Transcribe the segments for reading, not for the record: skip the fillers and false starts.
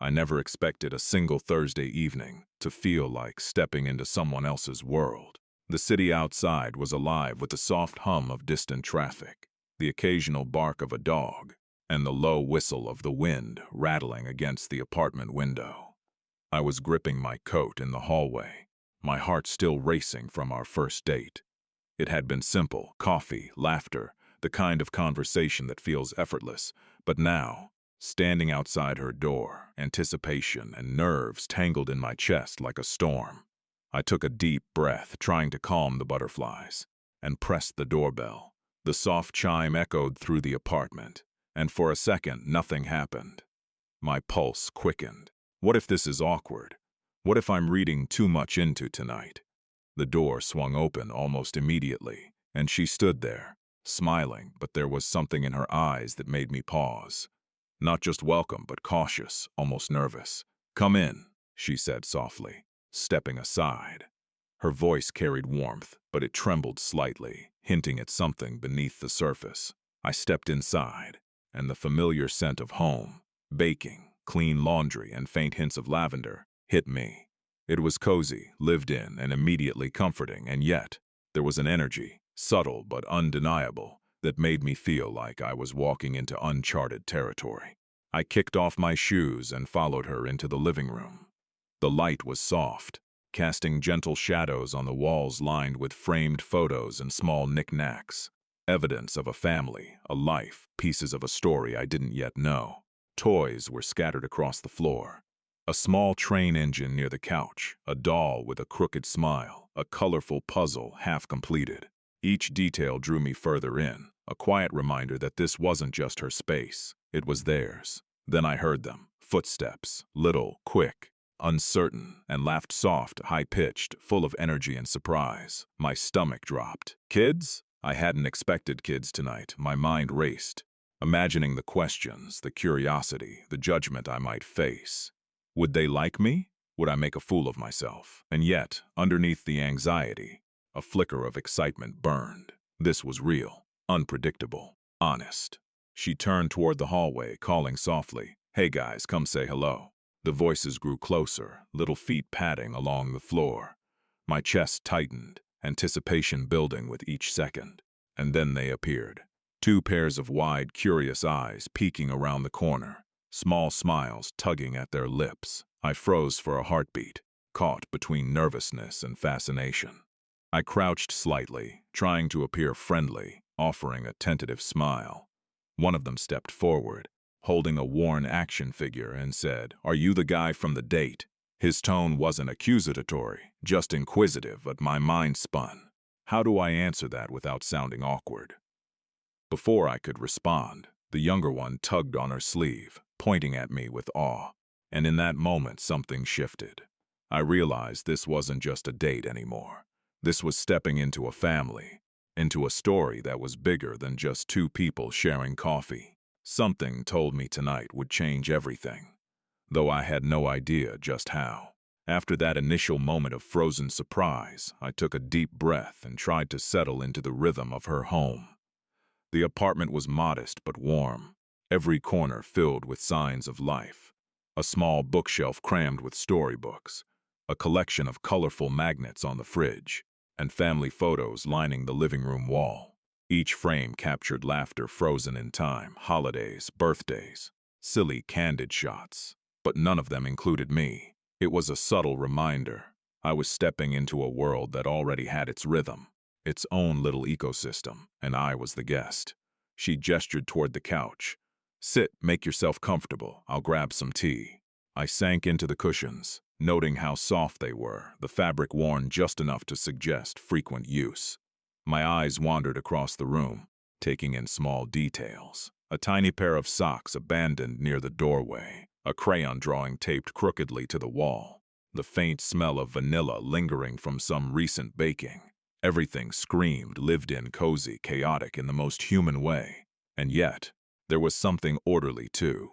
I never expected a single Thursday evening to feel like stepping into someone else's world. The city outside was alive with the soft hum of distant traffic, the occasional bark of a dog, and the low whistle of the wind rattling against the apartment window. I was gripping my coat in the hallway, my heart still racing from our first date. It had been simple, coffee, laughter, the kind of conversation that feels effortless, but now, standing outside her door, anticipation and nerves tangled in my chest like a storm. I took a deep breath, trying to calm the butterflies, and pressed the doorbell. The soft chime echoed through the apartment, and for a second nothing happened. My pulse quickened. What if this is awkward? What if I'm reading too much into tonight? The door swung open almost immediately, and she stood there, smiling, but there was something in her eyes that made me pause. Not just welcome, but cautious, almost nervous. "Come in," she said softly, stepping aside. Her voice carried warmth, but it trembled slightly, hinting at something beneath the surface. I stepped inside, and the familiar scent of home, baking, clean laundry, and faint hints of lavender hit me. It was cozy, lived in, and immediately comforting, and yet there was an energy, subtle but undeniable, that made me feel like I was walking into uncharted territory. I kicked off my shoes and followed her into the living room. The light was soft, casting gentle shadows on the walls lined with framed photos and small knickknacks, evidence of a family, a life, pieces of a story I didn't yet know. Toys were scattered across the floor. A small train engine near the couch, a doll with a crooked smile, a colorful puzzle half completed. Each detail drew me further in, a quiet reminder that this wasn't just her space, it was theirs. Then I heard them, footsteps, little, quick, uncertain, and laughed soft, high-pitched, full of energy and surprise. My stomach dropped. Kids? I hadn't expected kids tonight. My mind raced, imagining the questions, the curiosity, the judgment I might face. Would they like me? Would I make a fool of myself? And yet, underneath the anxiety, a flicker of excitement burned. This was real, unpredictable, honest. She turned toward the hallway, calling softly, "Hey guys, come say hello." The voices grew closer, little feet padding along the floor. My chest tightened, anticipation building with each second. And then they appeared. Two pairs of wide, curious eyes peeking around the corner, small smiles tugging at their lips. I froze for a heartbeat, caught between nervousness and fascination. I crouched slightly, trying to appear friendly, offering a tentative smile. One of them stepped forward, holding a worn action figure, and said, "Are you the guy from the date?" His tone wasn't accusatory, just inquisitive, but my mind spun. How do I answer that without sounding awkward? Before I could respond, the younger one tugged on her sleeve, pointing at me with awe. And in that moment, something shifted. I realized this wasn't just a date anymore. This was stepping into a family, into a story that was bigger than just two people sharing coffee. Something told me tonight would change everything, though I had no idea just how. After that initial moment of frozen surprise, I took a deep breath and tried to settle into the rhythm of her home. The apartment was modest but warm, every corner filled with signs of life. A small bookshelf crammed with storybooks, a collection of colorful magnets on the fridge, and family photos lining the living room wall. Each frame captured laughter frozen in time, holidays, birthdays, silly, candid shots. But none of them included me. It was a subtle reminder. I was stepping into a world that already had its rhythm, its own little ecosystem, and I was the guest. She gestured toward the couch. "Sit, make yourself comfortable. I'll grab some tea." I sank into the cushions, noting how soft they were, the fabric worn just enough to suggest frequent use. My eyes wandered across the room, taking in small details. A tiny pair of socks abandoned near the doorway, a crayon drawing taped crookedly to the wall, the faint smell of vanilla lingering from some recent baking. Everything screamed lived-in, cozy, chaotic in the most human way. And yet, there was something orderly too.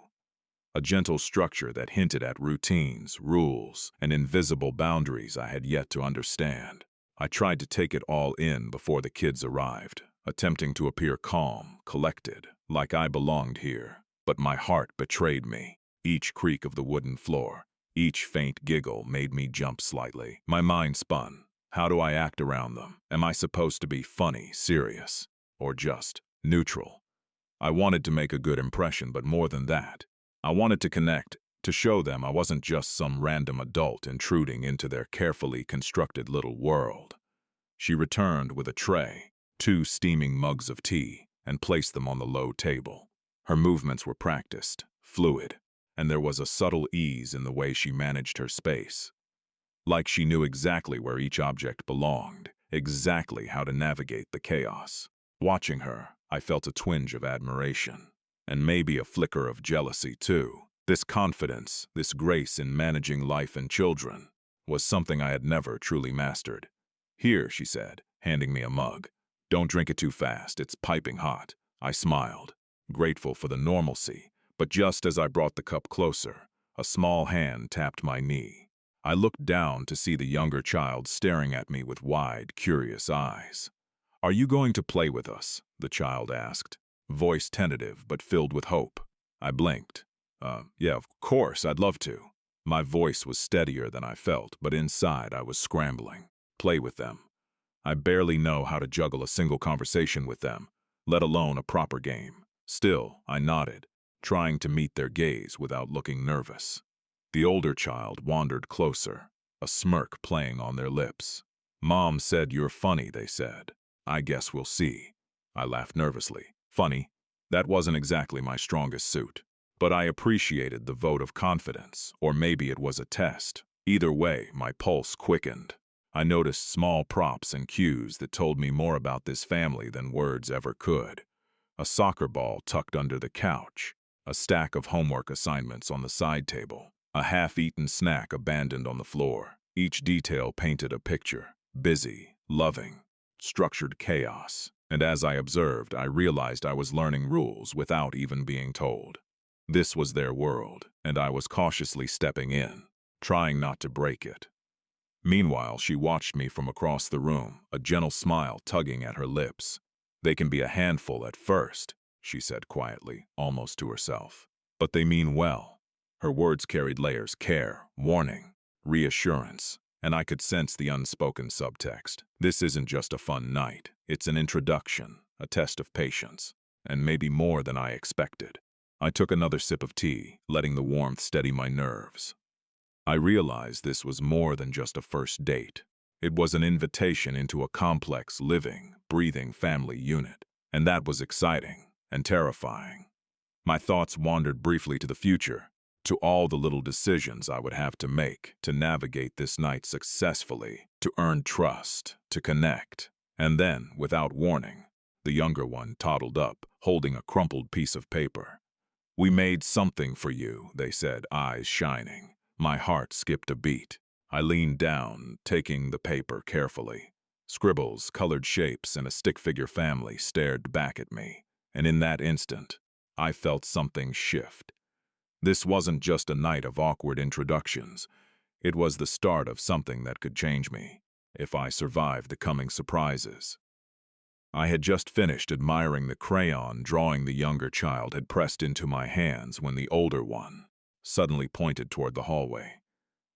A gentle structure that hinted at routines, rules, and invisible boundaries I had yet to understand. I tried to take it all in before the kids arrived, attempting to appear calm, collected, like I belonged here. But my heart betrayed me. Each creak of the wooden floor, each faint giggle made me jump slightly. My mind spun. How do I act around them? Am I supposed to be funny, serious, or just neutral? I wanted to make a good impression, but more than that, I wanted to connect, to show them I wasn't just some random adult intruding into their carefully constructed little world. She returned with a tray, 2 steaming mugs of tea, and placed them on the low table. Her movements were practiced, fluid, and there was a subtle ease in the way she managed her space. Like she knew exactly where each object belonged, exactly how to navigate the chaos. Watching her, I felt a twinge of admiration, and maybe a flicker of jealousy too. This confidence, this grace in managing life and children, was something I had never truly mastered. "Here," she said, handing me a mug. "Don't drink it too fast, it's piping hot." I smiled, grateful for the normalcy, but just as I brought the cup closer, a small hand tapped my knee. I looked down to see the younger child staring at me with wide, curious eyes. "Are you going to play with us?" the child asked, voice tentative but filled with hope. I blinked. Yeah, of course, I'd love to." My voice was steadier than I felt, but inside I was scrambling. Play with them. I barely know how to juggle a single conversation with them, let alone a proper game. Still, I nodded, trying to meet their gaze without looking nervous. The older child wandered closer, a smirk playing on their lips. "Mom said you're funny," they said. "I guess we'll see." I laughed nervously. Funny? That wasn't exactly my strongest suit. But I appreciated the vote of confidence, or maybe it was a test. Either way, my pulse quickened. I noticed small props and cues that told me more about this family than words ever could. A soccer ball tucked under the couch, a stack of homework assignments on the side table, a half-eaten snack abandoned on the floor. Each detail painted a picture: busy, loving, structured chaos. And as I observed, I realized I was learning rules without even being told. This was their world, and I was cautiously stepping in, trying not to break it. Meanwhile, she watched me from across the room, a gentle smile tugging at her lips. "They can be a handful at first," she said quietly, almost to herself. "But they mean well." Her words carried layers: care, warning, reassurance, and I could sense the unspoken subtext. This isn't just a fun night. It's an introduction, a test of patience, and maybe more than I expected. I took another sip of tea, letting the warmth steady my nerves. I realized this was more than just a first date. It was an invitation into a complex, living, breathing family unit, and that was exciting and terrifying. My thoughts wandered briefly to the future, to all the little decisions I would have to make to navigate this night successfully, to earn trust, to connect. And then, without warning, the younger one toddled up, holding a crumpled piece of paper. "We made something for you," they said, eyes shining. My heart skipped a beat. I leaned down, taking the paper carefully. Scribbles, colored shapes, and a stick-figure family stared back at me, and in that instant, I felt something shift. This wasn't just a night of awkward introductions. It was the start of something that could change me, if I survived the coming surprises. I had just finished admiring the crayon drawing the younger child had pressed into my hands when the older one suddenly pointed toward the hallway.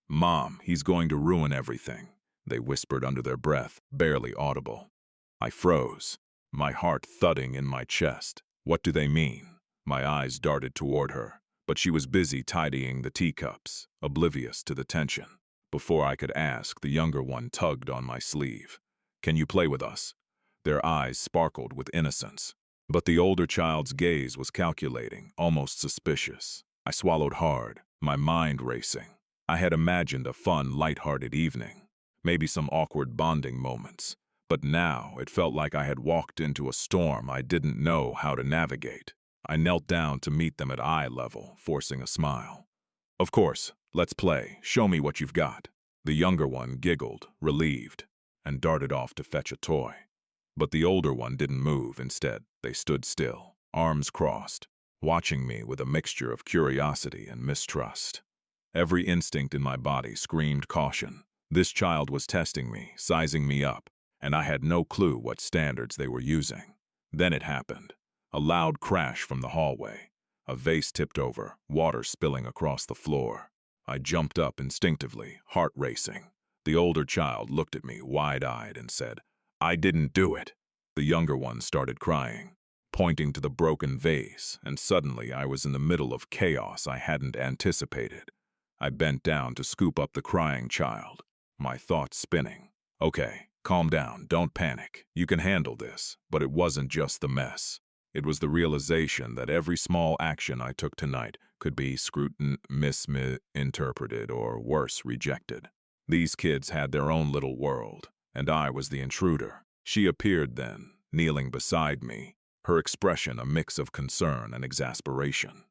"Mom, he's going to ruin everything," they whispered under their breath, barely audible. I froze, my heart thudding in my chest. What do they mean? My eyes darted toward her, but she was busy tidying the teacups, oblivious to the tension. Before I could ask, the younger one tugged on my sleeve. "Can you play with us?" Their eyes sparkled with innocence, but the older child's gaze was calculating, almost suspicious. I swallowed hard, my mind racing. I had imagined a fun, lighthearted evening, maybe some awkward bonding moments, but now it felt like I had walked into a storm I didn't know how to navigate. I knelt down to meet them at eye level, forcing a smile. "Of course, let's play. Show me what you've got." The younger one giggled, relieved, and darted off to fetch a toy. But the older one didn't move. Instead, they stood still, arms crossed, watching me with a mixture of curiosity and mistrust. Every instinct in my body screamed caution. This child was testing me, sizing me up, and I had no clue what standards they were using. Then it happened. A loud crash from the hallway. A vase tipped over, water spilling across the floor. I jumped up instinctively, heart racing. The older child looked at me wide-eyed and said, "I didn't do it." The younger one started crying, pointing to the broken vase, and suddenly I was in the middle of chaos I hadn't anticipated. I bent down to scoop up the crying child, my thoughts spinning. "Okay, calm down, don't panic. You can handle this." But it wasn't just the mess. It was the realization that every small action I took tonight could be misinterpreted, or worse, rejected. These kids had their own little world, and I was the intruder. She appeared then, kneeling beside me, her expression a mix of concern and exasperation.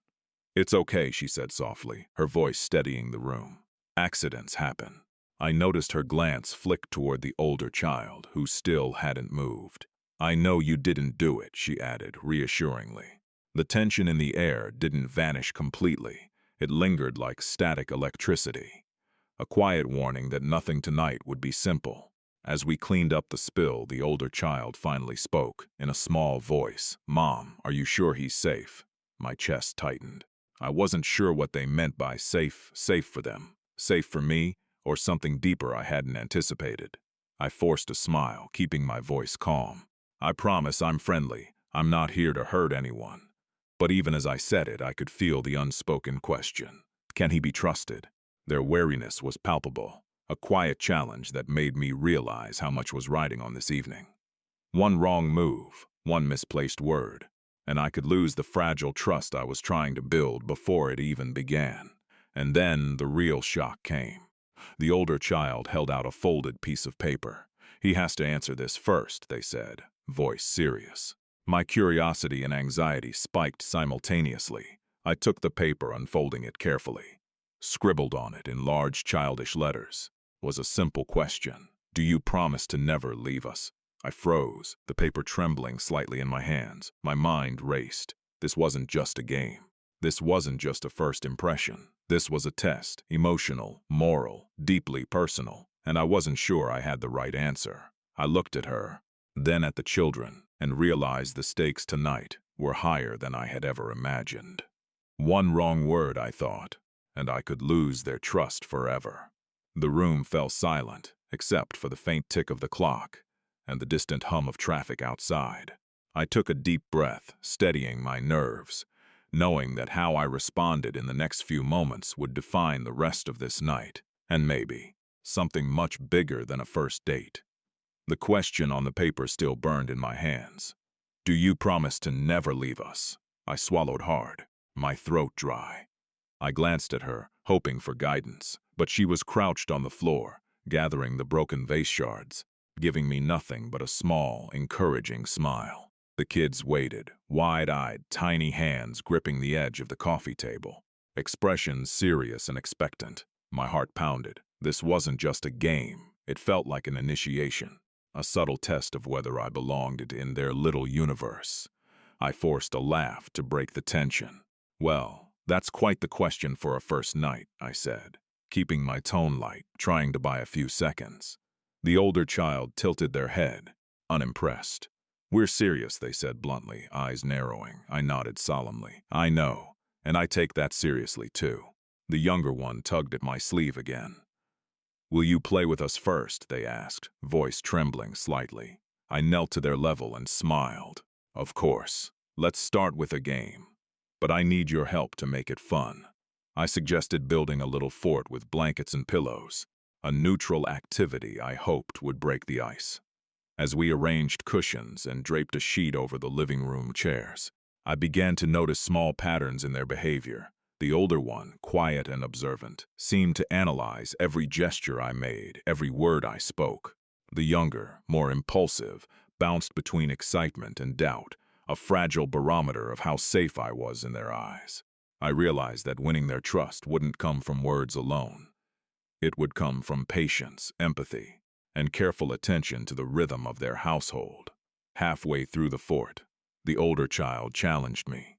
"It's okay," she said softly, her voice steadying the room. "Accidents happen." I noticed her glance flick toward the older child, who still hadn't moved. "I know you didn't do it," she added reassuringly. The tension in the air didn't vanish completely. It lingered like static electricity. A quiet warning that nothing tonight would be simple. As we cleaned up the spill, the older child finally spoke, in a small voice. "Mom, are you sure he's safe?" My chest tightened. I wasn't sure what they meant by safe for them. Safe for me, or something deeper I hadn't anticipated. I forced a smile, keeping my voice calm. "I promise I'm friendly. I'm not here to hurt anyone." But even as I said it, I could feel the unspoken question. Can he be trusted? Their wariness was palpable, a quiet challenge that made me realize how much was riding on this evening. One wrong move, one misplaced word, and I could lose the fragile trust I was trying to build before it even began. And then the real shock came. The older child held out a folded piece of paper. "He has to answer this first," they said, voice serious. My curiosity and anxiety spiked simultaneously. I took the paper, unfolding it carefully. Scribbled on it in large childish letters was a simple question. "Do you promise to never leave us?" I froze, the paper trembling slightly in my hands. My mind raced. This wasn't just a game. This wasn't just a first impression. This was a test, emotional, moral, deeply personal, and I wasn't sure I had the right answer. I looked at her, then at the children, and realized the stakes tonight were higher than I had ever imagined. One wrong word, I thought, and I could lose their trust forever. The room fell silent, except for the faint tick of the clock and the distant hum of traffic outside. I took a deep breath, steadying my nerves, knowing that how I responded in the next few moments would define the rest of this night, and maybe something much bigger than a first date. The question on the paper still burned in my hands. "Do you promise to never leave us?" I swallowed hard, my throat dry. I glanced at her, hoping for guidance, but she was crouched on the floor, gathering the broken vase shards, giving me nothing but a small, encouraging smile. The kids waited, wide-eyed, tiny hands gripping the edge of the coffee table, expressions serious and expectant. My heart pounded. This wasn't just a game. It felt like an initiation, a subtle test of whether I belonged in their little universe. I forced a laugh to break the tension. "Well, that's quite the question for a first night," I said, keeping my tone light, trying to buy a few seconds. The older child tilted their head, unimpressed. "We're serious," they said bluntly, eyes narrowing. I nodded solemnly. "I know, and I take that seriously too." The younger one tugged at my sleeve again. "Will you play with us first?" they asked, voice trembling slightly. I knelt to their level and smiled. "Of course. Let's start with a game. But I need your help to make it fun." I suggested building a little fort with blankets and pillows, a neutral activity I hoped would break the ice. As we arranged cushions and draped a sheet over the living room chairs, I began to notice small patterns in their behavior. The older one, quiet and observant, seemed to analyze every gesture I made, every word I spoke. The younger, more impulsive, bounced between excitement and doubt, a fragile barometer of how safe I was in their eyes. I realized that winning their trust wouldn't come from words alone. It would come from patience, empathy, and careful attention to the rhythm of their household. Halfway through the fort, the older child challenged me.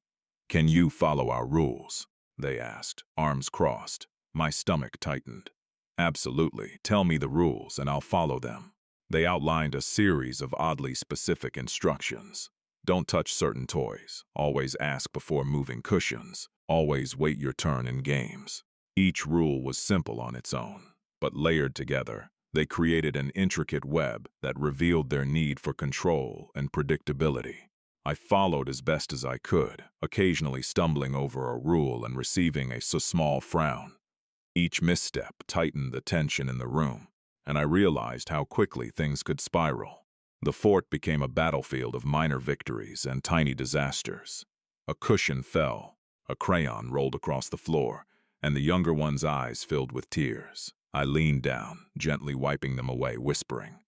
"Can you follow our rules?" they asked, arms crossed. My stomach tightened. "Absolutely. Tell me the rules and I'll follow them." They outlined a series of oddly specific instructions. Don't touch certain toys. Always ask before moving cushions. Always wait your turn in games. Each rule was simple on its own, but layered together, they created an intricate web that revealed their need for control and predictability. I followed as best as I could, occasionally stumbling over a rule and receiving a small frown. Each misstep tightened the tension in the room, and I realized how quickly things could spiral. The fort became a battlefield of minor victories and tiny disasters. A cushion fell, a crayon rolled across the floor, and the younger one's eyes filled with tears. I leaned down, gently wiping them away, whispering,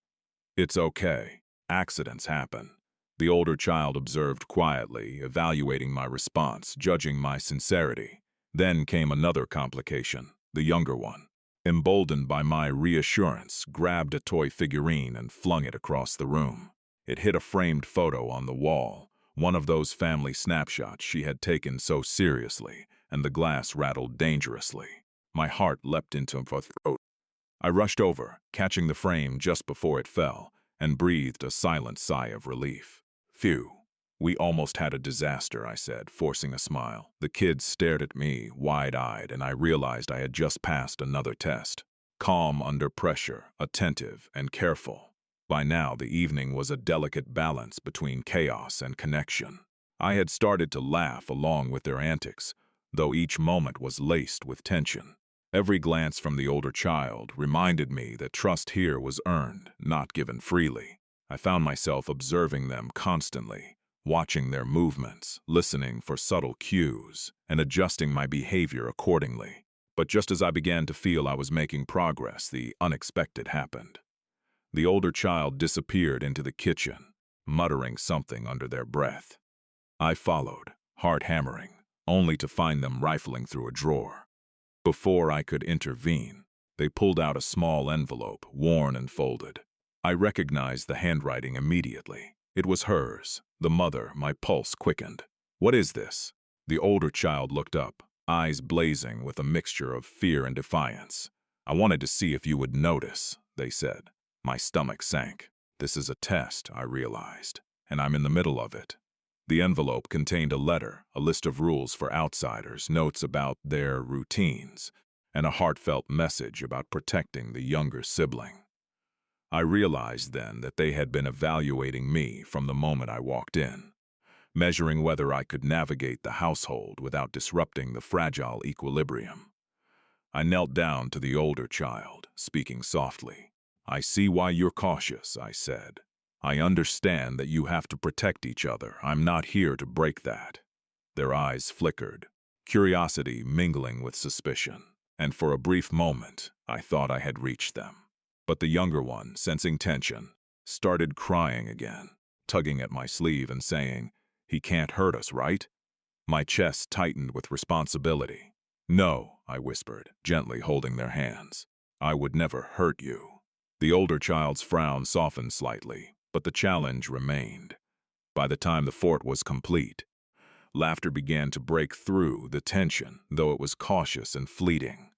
"It's okay. Accidents happen." The older child observed quietly, evaluating my response, judging my sincerity. Then came another complication. The younger one, emboldened by my reassurance, grabbed a toy figurine and flung it across the room. It hit a framed photo on the wall, one of those family snapshots she had taken so seriously, and the glass rattled dangerously. My heart leapt into my throat. I rushed over, catching the frame just before it fell, and breathed a silent sigh of relief. "Phew. We almost had a disaster," I said, forcing a smile. The kids stared at me, wide-eyed, and I realized I had just passed another test. Calm under pressure, attentive, and careful. By now, the evening was a delicate balance between chaos and connection. I had started to laugh along with their antics, though each moment was laced with tension. Every glance from the older child reminded me that trust here was earned, not given freely. I found myself observing them constantly, watching their movements, listening for subtle cues, and adjusting my behavior accordingly. But just as I began to feel I was making progress, the unexpected happened. The older child disappeared into the kitchen, muttering something under their breath. I followed, heart hammering, only to find them rifling through a drawer. Before I could intervene, they pulled out a small envelope, worn and folded. I recognized the handwriting immediately. It was hers, the mother. My pulse quickened. "What is this?" The older child looked up, eyes blazing with a mixture of fear and defiance. "I wanted to see if you would notice," they said. My stomach sank. This is a test, I realized, and I'm in the middle of it. The envelope contained a letter, a list of rules for outsiders, notes about their routines, and a heartfelt message about protecting the younger sibling. I realized then that they had been evaluating me from the moment I walked in, measuring whether I could navigate the household without disrupting the fragile equilibrium. I knelt down to the older child, speaking softly. "I see why you're cautious," I said. "I understand that you have to protect each other. I'm not here to break that." Their eyes flickered, curiosity mingling with suspicion, and for a brief moment, I thought I had reached them. But the younger one, sensing tension, started crying again, tugging at my sleeve and saying, "He can't hurt us, right?" My chest tightened with responsibility. "No," I whispered, gently holding their hands. "I would never hurt you." The older child's frown softened slightly, but the challenge remained. By the time the fort was complete, laughter began to break through the tension, though it was cautious and fleeting.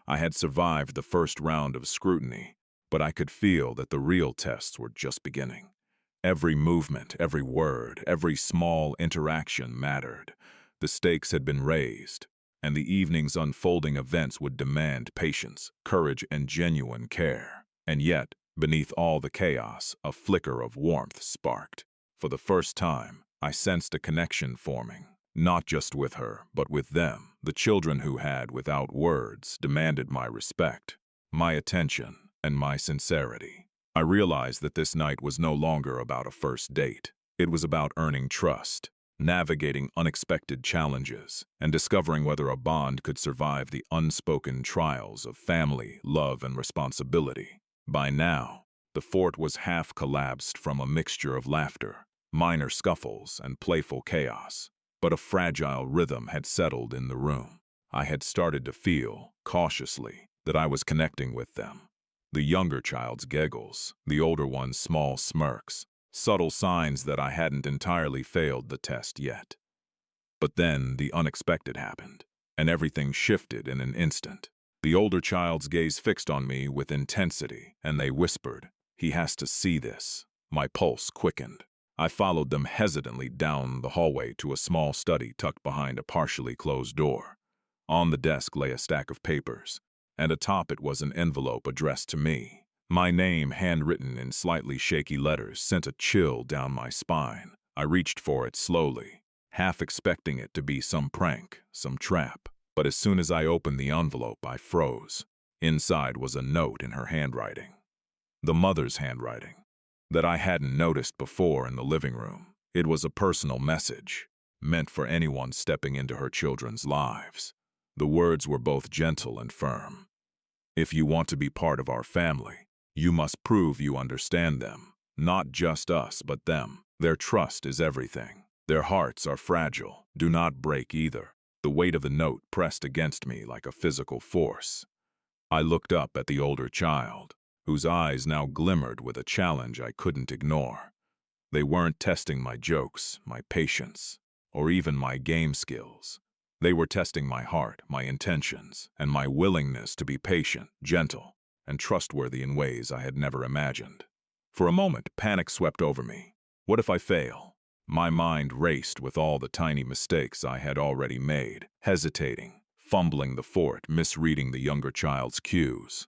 I had survived the first round of scrutiny, but I could feel that the real tests were just beginning. Every movement, every word, every small interaction mattered. The stakes had been raised, and the evening's unfolding events would demand patience, courage, and genuine care. And yet, beneath all the chaos, a flicker of warmth sparked. For the first time, I sensed a connection forming, not just with her, but with them, the children who had, without words, demanded my respect, my attention, and my sincerity. I realized that this night was no longer about a first date. It was about earning trust, navigating unexpected challenges, and discovering whether a bond could survive the unspoken trials of family, love, and responsibility. By now, the fort was half collapsed from a mixture of laughter, minor scuffles, and playful chaos. But a fragile rhythm had settled in the room. I had started to feel, cautiously, that I was connecting with them. The younger child's giggles, the older one's small smirks, subtle signs that I hadn't entirely failed the test yet. But then the unexpected happened, and everything shifted in an instant. The older child's gaze fixed on me with intensity, and they whispered, "He has to see this." My pulse quickened. I followed them hesitantly down the hallway to a small study tucked behind a partially closed door. On the desk lay a stack of papers, and atop it was an envelope addressed to me. My name, handwritten in slightly shaky letters, sent a chill down my spine. I reached for it slowly, half expecting it to be some prank, some trap. But as soon as I opened the envelope, I froze. Inside was a note in her handwriting. The mother's handwriting that I hadn't noticed before in the living room. It was a personal message, meant for anyone stepping into her children's lives. The words were both gentle and firm. If you want to be part of our family, you must prove you understand them. Not just us, but them. Their trust is everything. Their hearts are fragile. Do not break either. The weight of the note pressed against me like a physical force. I looked up at the older child, whose eyes now glimmered with a challenge I couldn't ignore. They weren't testing my jokes, my patience, or even my game skills. They were testing my heart, my intentions, and my willingness to be patient, gentle, and trustworthy in ways I had never imagined. For a moment, panic swept over me. What if I fail? My mind raced with all the tiny mistakes I had already made, hesitating, fumbling the fort, misreading the younger child's cues.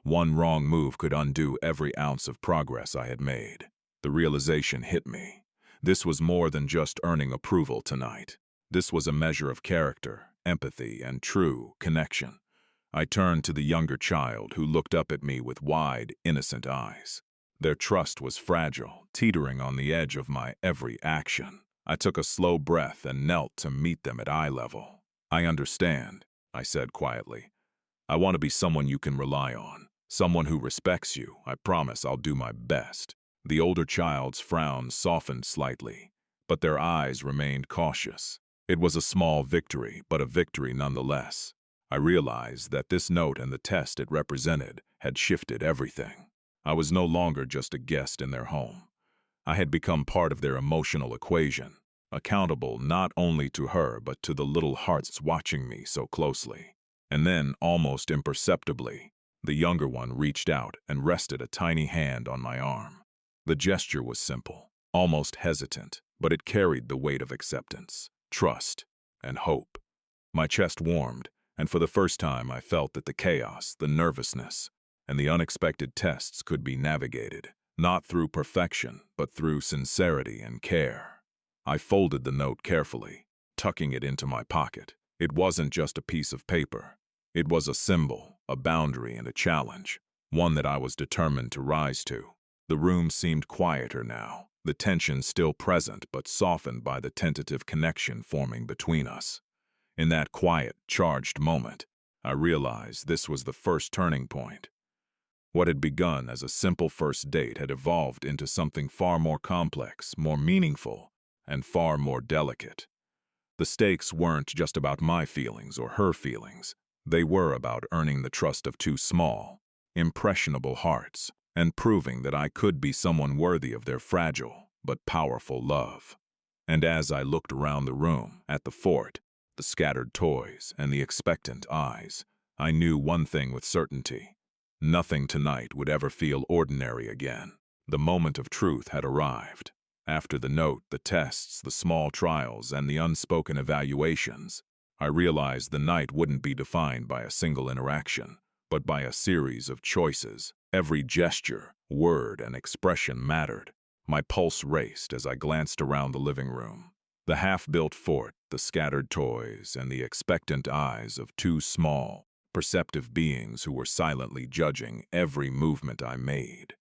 One wrong move could undo every ounce of progress I had made. The realization hit me. This was more than just earning approval tonight. This was a measure of character, empathy, and true connection. I turned to the younger child, who looked up at me with wide, innocent eyes. Their trust was fragile, teetering on the edge of my every action. I took a slow breath and knelt to meet them at eye level. "I understand," I said quietly. "I want to be someone you can rely on, someone who respects you. I promise I'll do my best." The older child's frown softened slightly, but their eyes remained cautious. It was a small victory, but a victory nonetheless. I realized that this note and the test it represented had shifted everything. I was no longer just a guest in their home. I had become part of their emotional equation, accountable not only to her but to the little hearts watching me so closely. And then, almost imperceptibly, the younger one reached out and rested a tiny hand on my arm. The gesture was simple, almost hesitant, but it carried the weight of acceptance, trust, and hope. My chest warmed, and for the first time I felt that the chaos, the nervousness, and the unexpected tests could be navigated, not through perfection, but through sincerity and care. I folded the note carefully, tucking it into my pocket. It wasn't just a piece of paper. It was a symbol, a boundary, and a challenge, one that I was determined to rise to. The room seemed quieter now, the tension still present but softened by the tentative connection forming between us. In that quiet, charged moment, I realized this was the first turning point. What had begun as a simple first date had evolved into something far more complex, more meaningful, and far more delicate. The stakes weren't just about my feelings or her feelings. They were about earning the trust of two small, impressionable hearts, and proving that I could be someone worthy of their fragile but powerful love. And as I looked around the room, at the fort, the scattered toys, and the expectant eyes, I knew one thing with certainty. Nothing tonight would ever feel ordinary again. The moment of truth had arrived. After the note, the tests, the small trials, and the unspoken evaluations, I realized the night wouldn't be defined by a single interaction, but by a series of choices. Every gesture, word, and expression mattered. My pulse raced as I glanced around the living room. The half-built fort, the scattered toys, and the expectant eyes of two small, perceptive beings who were silently judging every movement I made.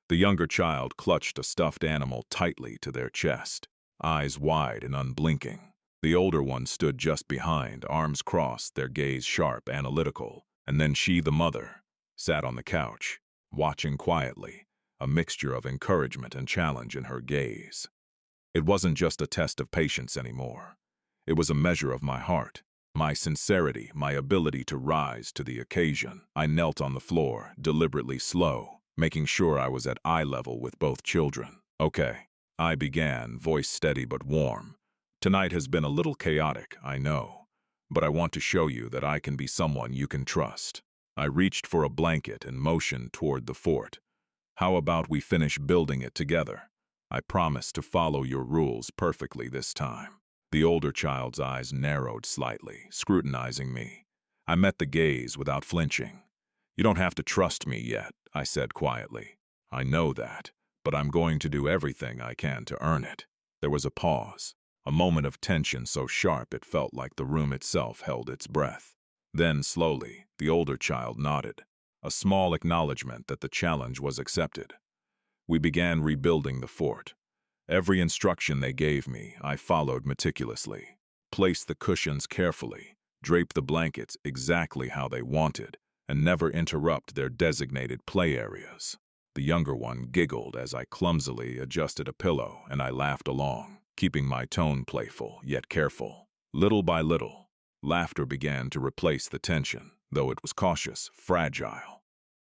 The younger child clutched a stuffed animal tightly to their chest, eyes wide and unblinking. The older one stood just behind, arms crossed, their gaze sharp, analytical. And then she, the mother, sat on the couch, watching quietly, a mixture of encouragement and challenge in her gaze. It wasn't just a test of patience anymore. It was a measure of my heart, my sincerity, my ability to rise to the occasion. I knelt on the floor, deliberately slow, making sure I was at eye level with both children. "Okay," I began, voice steady but warm. "Tonight has been a little chaotic, I know, but I want to show you that I can be someone you can trust." I reached for a blanket and motioned toward the fort. "How about we finish building it together? I promise to follow your rules perfectly this time. The older child's eyes narrowed slightly, scrutinizing me. I met the gaze without flinching. You don't have to trust me yet, I said quietly. I know that, but I'm going to do everything I can to earn it. There was a pause, a moment of tension so sharp it felt like the room itself held its breath. Then, slowly, the older child nodded, a small acknowledgement that the challenge was accepted. We began rebuilding the fort. Every instruction they gave me, I followed meticulously. Place the cushions carefully, drape the blankets exactly how they wanted, and never interrupt their designated play areas. The younger one giggled as I clumsily adjusted a pillow, and I laughed along, keeping my tone playful yet careful. Little by little, laughter began to replace the tension, though it was cautious, fragile.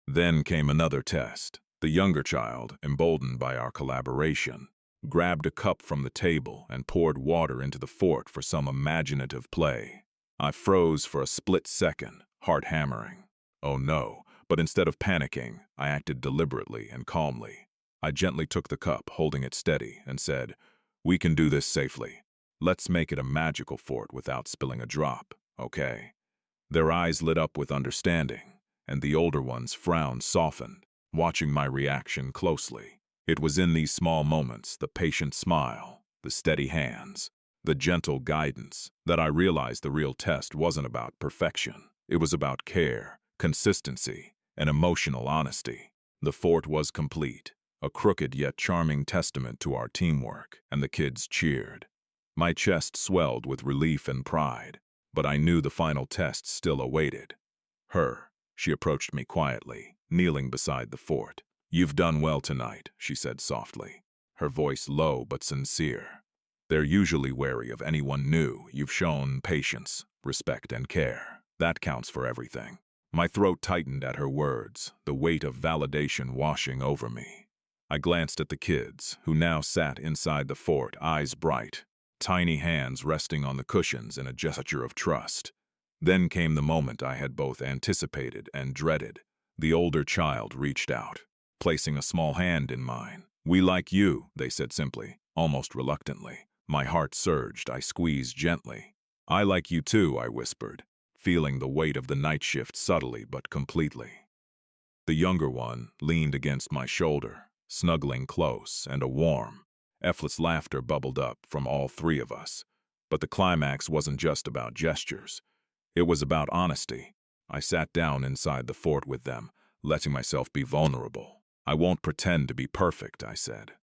Then came another test. The younger child, emboldened by our collaboration, grabbed a cup from the table and poured water into the fort for some imaginative play. I froze for a split second, heart hammering. Oh no, but instead of panicking, I acted deliberately and calmly. I gently took the cup, holding it steady, and said, "We can do this safely. Let's make it a magical fort without spilling a drop, okay?" Their eyes lit up with understanding, and the older one's frown softened, watching my reaction closely. It was in these small moments, the patient smile, the steady hands, the gentle guidance, that I realized the real test wasn't about perfection. It was about care, consistency, and emotional honesty. The fort was complete, a crooked yet charming testament to our teamwork, and the kids cheered. My chest swelled with relief and pride, but I knew the final test still awaited. Her. She approached me quietly, kneeling beside the fort. "You've done well tonight," she said softly, her voice low but sincere. "They're usually wary of anyone new. You've shown patience, respect, and care. That counts for everything." My throat tightened at her words, the weight of validation washing over me. I glanced at the kids, who now sat inside the fort, eyes bright, tiny hands resting on the cushions in a gesture of trust. Then came the moment I had both anticipated and dreaded. The older child reached out, placing a small hand in mine. "We like you," they said simply, almost reluctantly. My heart surged. I squeezed gently. "I like you too," I whispered, feeling the weight of the night shift subtly but completely. The younger one leaned against my shoulder, snuggling close, and a warm, effortless laughter bubbled up from all three of us. But the climax wasn't just about gestures. It was about honesty. I sat down inside the fort with them, letting myself be vulnerable. "I won't pretend to be perfect," I said.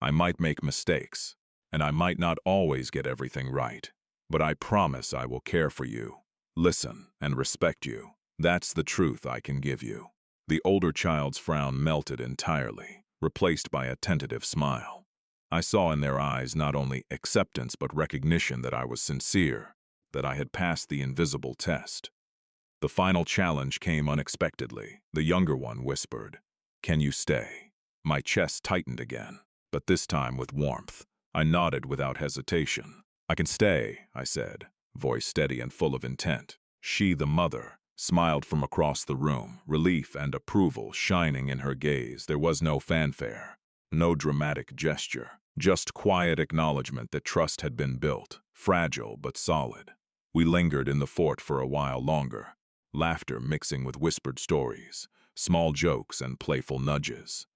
"I might make mistakes, and I might not always get everything right, but I promise I will care for you, listen, and respect you. That's the truth I can give you." The older child's frown melted entirely, replaced by a tentative smile. I saw in their eyes not only acceptance but recognition that I was sincere, that I had passed the invisible test. The final challenge came unexpectedly. The younger one whispered, "Can you stay?" My chest tightened again, but this time with warmth. I nodded without hesitation. "I can stay," I said, voice steady and full of intent. She, the mother, smiled from across the room, relief and approval shining in her gaze. There was no fanfare, no dramatic gesture, just quiet acknowledgement that trust had been built, fragile but solid. We lingered in the fort for a while longer, laughter mixing with whispered stories, small jokes and playful nudges.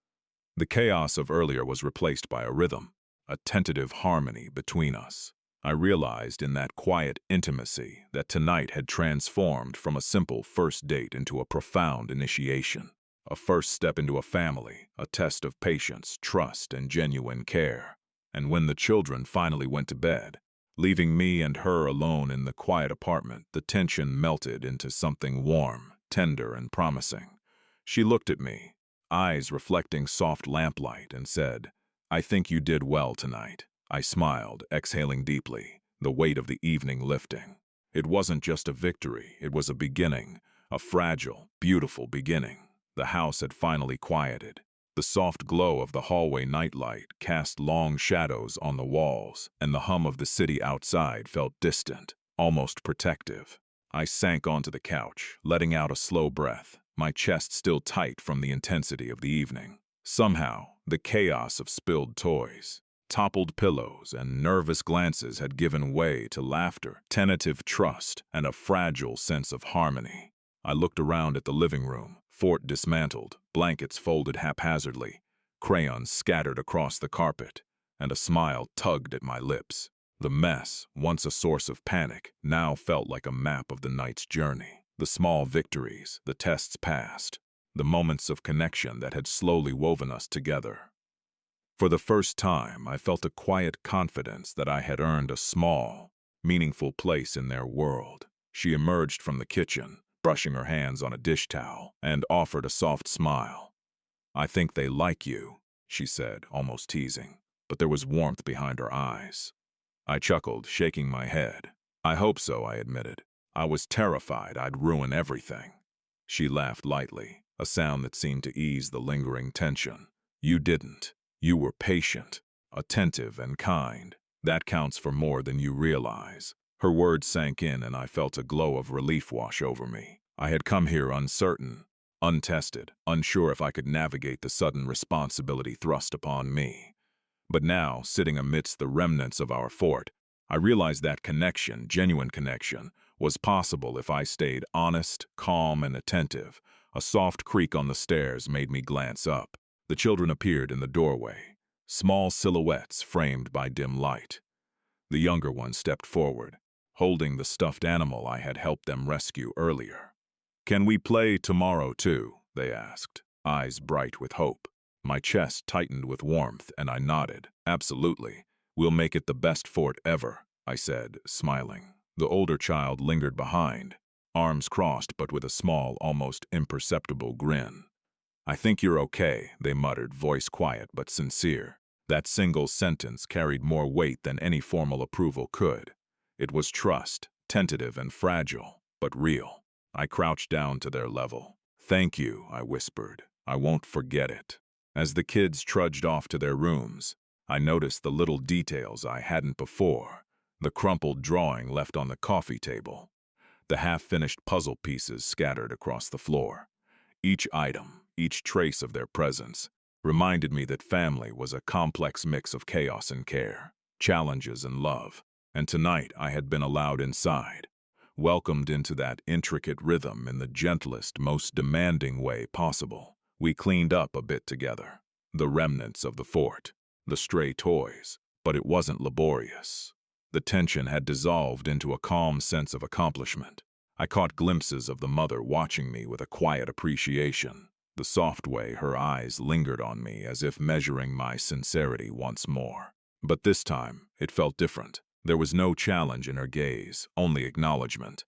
The chaos of earlier was replaced by a rhythm, a tentative harmony between us. I realized in that quiet intimacy that tonight had transformed from a simple first date into a profound initiation, a first step into a family, a test of patience, trust, and genuine care. And when the children finally went to bed, leaving me and her alone in the quiet apartment, the tension melted into something warm, tender, and promising. She looked at me, eyes reflecting soft lamplight, and said, "I think you did well tonight." I smiled, exhaling deeply, the weight of the evening lifting. It wasn't just a victory, it was a beginning, a fragile, beautiful beginning. The house had finally quieted. The soft glow of the hallway nightlight cast long shadows on the walls, and the hum of the city outside felt distant, almost protective. I sank onto the couch, letting out a slow breath, my chest still tight from the intensity of the evening. Somehow, The chaos of spilled toys, toppled pillows, and nervous glances had given way to laughter, tentative trust, and a fragile sense of harmony. I looked around at the living room, fort dismantled, blankets folded haphazardly, crayons scattered across the carpet, and a smile tugged at my lips. The mess, once a source of panic, now felt like a map of the night's journey. The small victories, the tests passed, the moments of connection that had slowly woven us together. For the first time, I felt a quiet confidence that I had earned a small, meaningful place in their world. She emerged from the kitchen, brushing her hands on a dish towel, and offered a soft smile. "I think they like you," she said, almost teasing, but there was warmth behind her eyes. I chuckled, shaking my head. "I hope so," I admitted. "I was terrified I'd ruin everything." She laughed lightly, a sound that seemed to ease the lingering tension. "You didn't. You were patient, attentive, and kind. That counts for more than you realize." Her words sank in, and I felt a glow of relief wash over me. I had come here uncertain, untested, unsure if I could navigate the sudden responsibility thrust upon me. But now, sitting amidst the remnants of our fort, I realized that connection, genuine connection, was possible if I stayed honest, calm, and attentive. A soft creak on the stairs made me glance up. The children appeared in the doorway, small silhouettes framed by dim light. The younger one stepped forward, holding the stuffed animal I had helped them rescue earlier. "Can we play tomorrow too?" they asked, eyes bright with hope. My chest tightened with warmth, and I nodded. "Absolutely. We'll make it the best fort ever," I said, smiling. The older child lingered behind, arms crossed but with a small, almost imperceptible grin. "I think you're okay," they muttered, voice quiet but sincere. That single sentence carried more weight than any formal approval could. It was trust, tentative and fragile, but real. I crouched down to their level. "Thank you," I whispered. "I won't forget it." As the kids trudged off to their rooms, I noticed the little details I hadn't before. The crumpled drawing left on the coffee table, the half-finished puzzle pieces scattered across the floor. Each item, each trace of their presence, reminded me that family was a complex mix of chaos and care, challenges and love. And tonight I had been allowed inside, welcomed into that intricate rhythm in the gentlest, most demanding way possible. We cleaned up a bit together, the remnants of the fort, the stray toys, but it wasn't laborious. The tension had dissolved into a calm sense of accomplishment. I caught glimpses of the mother watching me with a quiet appreciation, the soft way her eyes lingered on me as if measuring my sincerity once more. But this time, it felt different. There was no challenge in her gaze, only acknowledgement.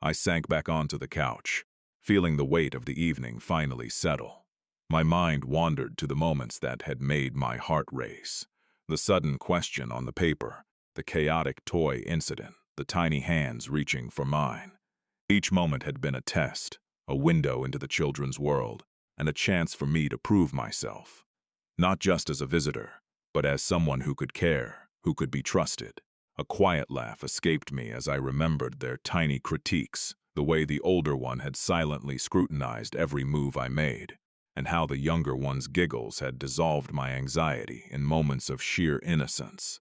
I sank back onto the couch, feeling the weight of the evening finally settle. My mind wandered to the moments that had made my heart race. The sudden question on the paper, the chaotic toy incident, the tiny hands reaching for mine. Each moment had been a test, a window into the children's world, and a chance for me to prove myself. Not just as a visitor, but as someone who could care, who could be trusted. A quiet laugh escaped me as I remembered their tiny critiques, the way the older one had silently scrutinized every move I made, and how the younger one's giggles had dissolved my anxiety in moments of sheer innocence.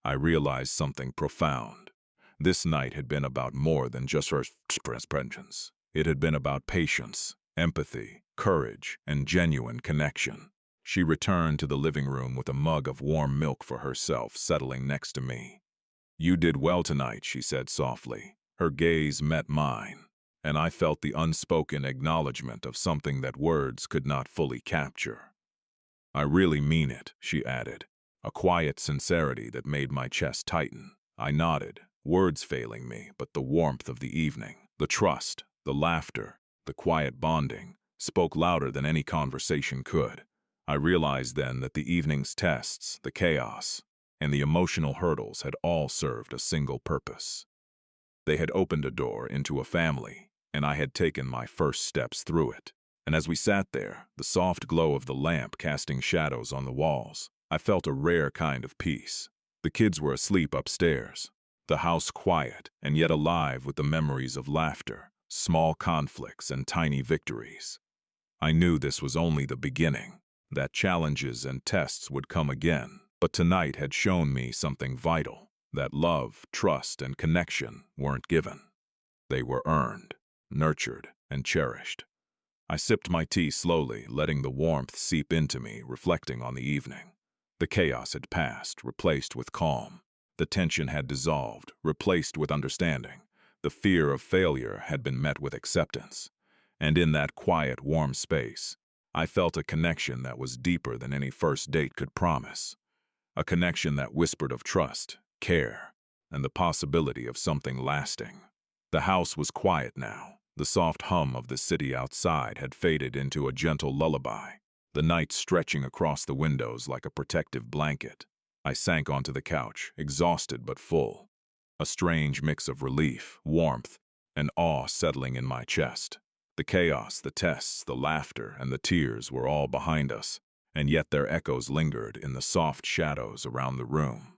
I realized something profound. This night had been about more than just her presence. It had been about patience, empathy, courage, and genuine connection. She returned to the living room with a mug of warm milk for herself, settling next to me. "You did well tonight," she said softly. Her gaze met mine, and I felt the unspoken acknowledgement of something that words could not fully capture. "I really mean it," she added, a quiet sincerity that made my chest tighten. I nodded, words failing me, but the warmth of the evening, the trust, the laughter, the quiet bonding, spoke louder than any conversation could. I realized then that the evening's tests, the chaos, and the emotional hurdles had all served a single purpose. They had opened a door into a family, and I had taken my first steps through it. And as we sat there, the soft glow of the lamp casting shadows on the walls, I felt a rare kind of peace. The kids were asleep upstairs, the house quiet and yet alive with the memories of laughter, small conflicts, and tiny victories. I knew this was only the beginning. that challenges and tests would come again. But tonight had shown me something vital, that love, trust, and connection weren't given. They were earned, nurtured, and cherished. I sipped my tea slowly, letting the warmth seep into me, reflecting on the evening. The chaos had passed, replaced with calm. The tension had dissolved, replaced with understanding. The fear of failure had been met with acceptance. And in that quiet, warm space, I felt a connection that was deeper than any first date could promise. A connection that whispered of trust, care, and the possibility of something lasting. The house was quiet now. The soft hum of the city outside had faded into a gentle lullaby, the night stretching across the windows like a protective blanket. I sank onto the couch, exhausted but full, a strange mix of relief, warmth, and awe settling in my chest. The chaos, the tests, the laughter, and the tears were all behind us, and yet their echoes lingered in the soft shadows around the room.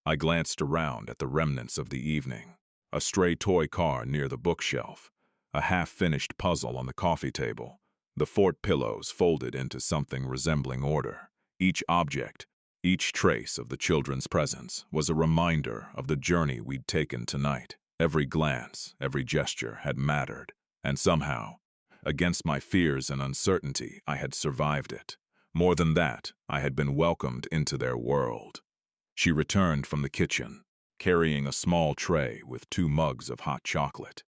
I glanced around at the remnants of the evening, a stray toy car near the bookshelf, a half-finished puzzle on the coffee table, the fort pillows folded into something resembling order. Each object, each trace of the children's presence was a reminder of the journey we'd taken tonight. Every glance, every gesture had mattered, and somehow, against my fears and uncertainty, I had survived it. More than that, I had been welcomed into their world. She returned from the kitchen, carrying a small tray with 2 mugs of hot chocolate.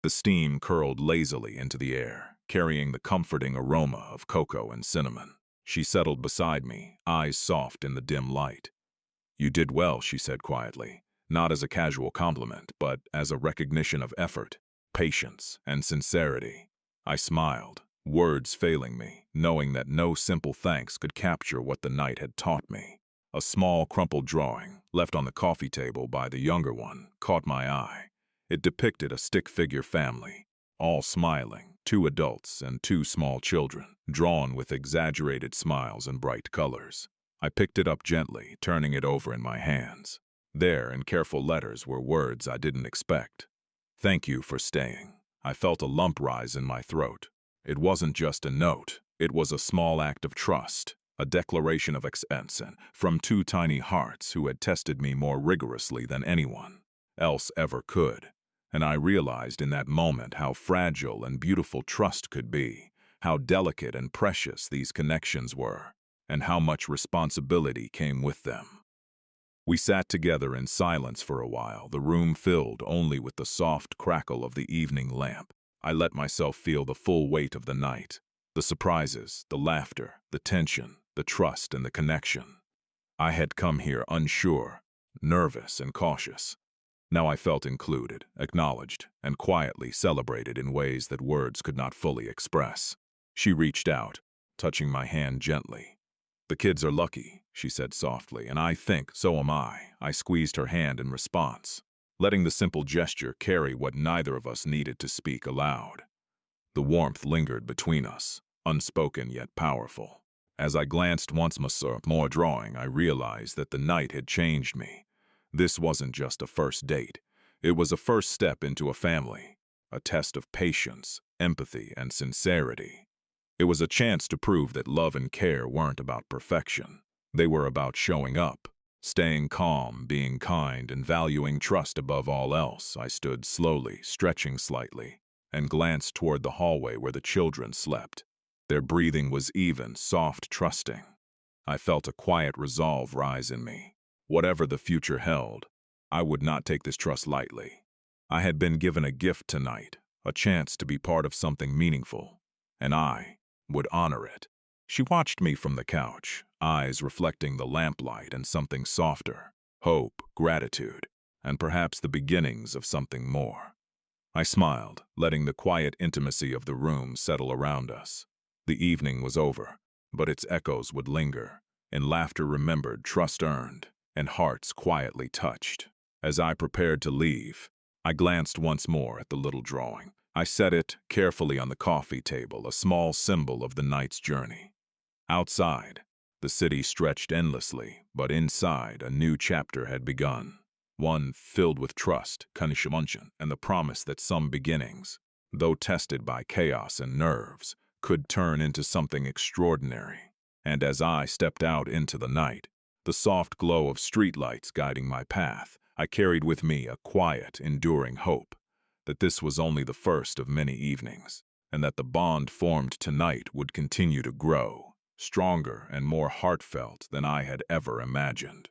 The steam curled lazily into the air, carrying the comforting aroma of cocoa and cinnamon. She settled beside me, eyes soft in the dim light. "You did well," she said quietly, not as a casual compliment, but as a recognition of effort, patience, and sincerity. I smiled, words failing me, knowing that no simple thanks could capture what the night had taught me. A small crumpled drawing, left on the coffee table by the younger one, caught my eye. It depicted a stick-figure family, all smiling, 2 adults and 2 small children, drawn with exaggerated smiles and bright colors. I picked it up gently, turning it over in my hands. There, in careful letters, were words I didn't expect. "Thank you for staying." I felt a lump rise in my throat. It wasn't just a note. It was a small act of trust, a declaration of acceptance from 2 tiny hearts who had tested me more rigorously than anyone else ever could. And I realized in that moment how fragile and beautiful trust could be, how delicate and precious these connections were, and how much responsibility came with them. We sat together in silence for a while, the room filled only with the soft crackle of the evening lamp. I let myself feel the full weight of the night, the surprises, the laughter, the tension, the trust, and the connection. I had come here unsure, nervous, and cautious. Now I felt included, acknowledged, and quietly celebrated in ways that words could not fully express. She reached out, touching my hand gently. "The kids are lucky," she said softly, "and I think so am I." I squeezed her hand in response, letting the simple gesture carry what neither of us needed to speak aloud. The warmth lingered between us, unspoken yet powerful. As I glanced once more drawing, I realized that the night had changed me. This wasn't just a first date. It was a first step into a family, a test of patience, empathy, and sincerity. It was a chance to prove that love and care weren't about perfection. They were about showing up, staying calm, being kind, and valuing trust above all else. I stood slowly, stretching slightly, and glanced toward the hallway where the children slept. Their breathing was even, soft, trusting. I felt a quiet resolve rise in me. Whatever the future held, I would not take this trust lightly. I had been given a gift tonight, a chance to be part of something meaningful, and I would honor it. She watched me from the couch, eyes reflecting the lamplight and something softer, hope, gratitude, and perhaps the beginnings of something more. I smiled, letting the quiet intimacy of the room settle around us. The evening was over, but its echoes would linger, in laughter remembered, trust earned, and hearts quietly touched. As I prepared to leave, I glanced once more at the little drawing. I set it carefully on the coffee table, a small symbol of the night's journey. Outside, the city stretched endlessly, but inside, a new chapter had begun. One filled with trust, connection, and the promise that some beginnings, though tested by chaos and nerves, could turn into something extraordinary. And as I stepped out into the night, the soft glow of streetlights guiding my path, I carried with me a quiet, enduring hope that this was only the first of many evenings, and that the bond formed tonight would continue to grow, stronger and more heartfelt than I had ever imagined.